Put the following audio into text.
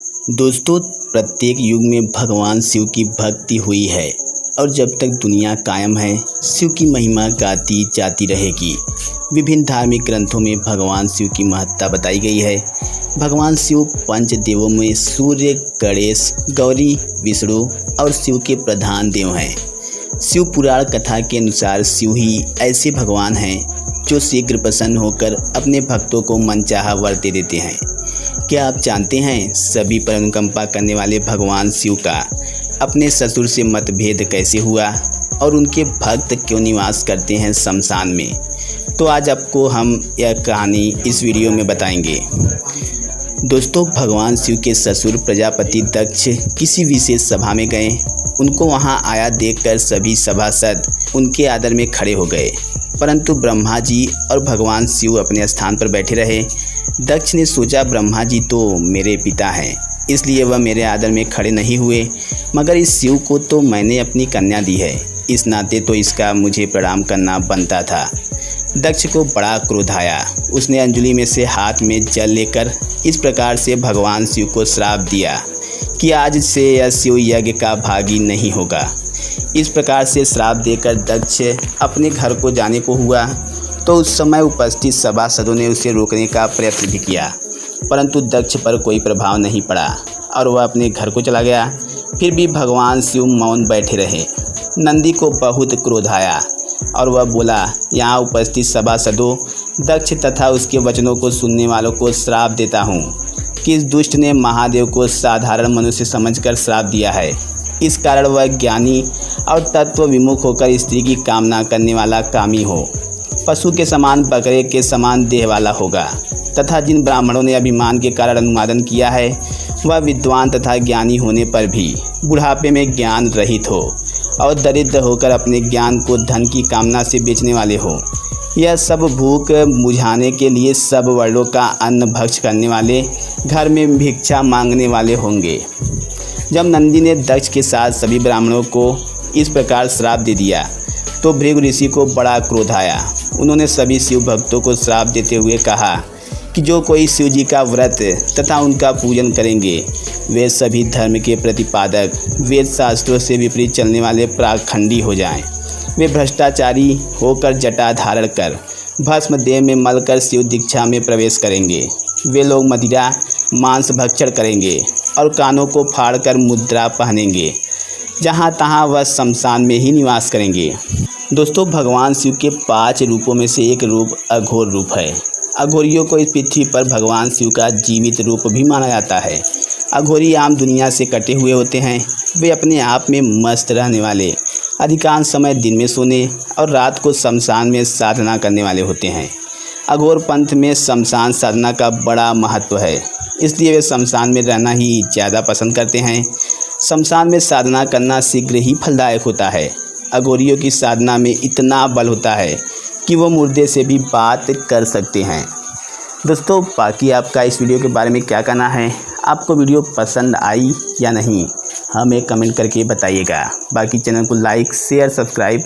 दोस्तों, प्रत्येक युग में भगवान शिव की भक्ति हुई है और जब तक दुनिया कायम है शिव की महिमा गाती जाती रहेगी। विभिन्न धार्मिक ग्रंथों में भगवान शिव की महत्ता बताई गई है। भगवान शिव पंच देवों में सूर्य, गणेश, गौरी, विष्णु और शिव के प्रधान देव हैं। शिव पुराण कथा के अनुसार शिव ही ऐसे भगवान हैं जो शीघ्र प्रसन्न होकर अपने भक्तों को मनचाहा वर दे देते हैं। क्या आप जानते हैं सभी पर अनुकंपा करने वाले भगवान शिव का अपने ससुर से मतभेद कैसे हुआ और उनके भक्त क्यों निवास करते हैं शमशान में? तो आज आपको हम यह कहानी इस वीडियो में बताएंगे। दोस्तों, भगवान शिव के ससुर प्रजापति दक्ष किसी विशेष सभा में गए। उनको वहां आया देखकर सभी सभासद उनके आदर में खड़े हो गए, परंतु ब्रह्मा जी और भगवान शिव अपने स्थान पर बैठे रहे। दक्ष ने सोचा, ब्रह्मा जी तो मेरे पिता हैं, इसलिए वह मेरे आदर में खड़े नहीं हुए, मगर इस शिव को तो मैंने अपनी कन्या दी है, इस नाते तो इसका मुझे प्रणाम करना बनता था। दक्ष को बड़ा क्रोध आया। उसने अंजलि में से हाथ में जल लेकर इस प्रकार से भगवान शिव को श्राप दिया कि आज से यह शिव यज्ञ का भागी नहीं होगा। इस प्रकार से श्राप देकर दक्ष अपने घर को जाने को हुआ तो उस समय उपस्थित सभासदों ने उसे रोकने का प्रयत्न भी किया, परंतु दक्ष पर कोई प्रभाव नहीं पड़ा और वह अपने घर को चला गया। फिर भी भगवान शिव मौन बैठे रहे। नंदी को बहुत क्रोध आया और वह बोला, यहाँ उपस्थित सभासदों, दक्ष तथा उसके वचनों को सुनने वालों को श्राप देता हूँ कि इस दुष्ट ने महादेव को साधारण मनुष्य समझकर श्राप दिया है। इस कारण वह ज्ञानी और तत्व विमुख होकर स्त्री की कामना करने वाला कामी हो, पशु के समान, बकरे के समान देह वाला होगा, तथा जिन ब्राह्मणों ने अभिमान के कारण अनुवादन किया है वह विद्वान तथा ज्ञानी होने पर भी बुढ़ापे में ज्ञान रहित हो और दरिद्र होकर अपने ज्ञान को धन की कामना से बेचने वाले हो। यह सब भूख बुझाने के लिए सब वर्णों का अन्न भक्ष करने वाले, घर में भिक्षा मांगने वाले होंगे। जब नंदी ने दक्ष के साथ सभी ब्राह्मणों को इस प्रकार श्राप दे दिया तो भृगु ऋषि को बड़ा क्रोध आया। उन्होंने सभी शिव भक्तों को श्राप देते हुए कहा कि जो कोई शिव जी का व्रत तथा उनका पूजन करेंगे वे सभी धर्म के प्रतिपादक, वेद शास्त्रों से विपरीत चलने वाले पाखंडी हो जाएं। वे भ्रष्टाचारी होकर जटा धारण कर भस्म देह में मलकर शिव दीक्षा में प्रवेश करेंगे। वे लोग मदिरा मांस भक्षण करेंगे और कानों को फाड़कर मुद्रा पहनेंगे। जहाँ तहाँ वह शमशान में ही निवास करेंगे। दोस्तों, भगवान शिव के 5 रूपों में से एक रूप अघोर रूप है। अघोरियों को इस पृथ्वी पर भगवान शिव का जीवित रूप भी माना जाता है। अघोरी आम दुनिया से कटे हुए होते हैं। वे अपने आप में मस्त रहने वाले, अधिकांश समय दिन में सोने और रात को शमशान में साधना करने वाले होते हैं। अघोर पंथ में शमशान साधना का बड़ा महत्व है, इसलिए वे शमशान में रहना ही ज़्यादा पसंद करते हैं। शमशान में साधना करना शीघ्र ही फलदायक होता है। अघोरियों की साधना में इतना बल होता है कि वो मुर्दे से भी बात कर सकते हैं। दोस्तों, बाकी आपका इस वीडियो के बारे में क्या कहना है? आपको वीडियो पसंद आई या नहीं, हमें कमेंट करके बताइएगा। बाकी चैनल को लाइक, शेयर, सब्सक्राइब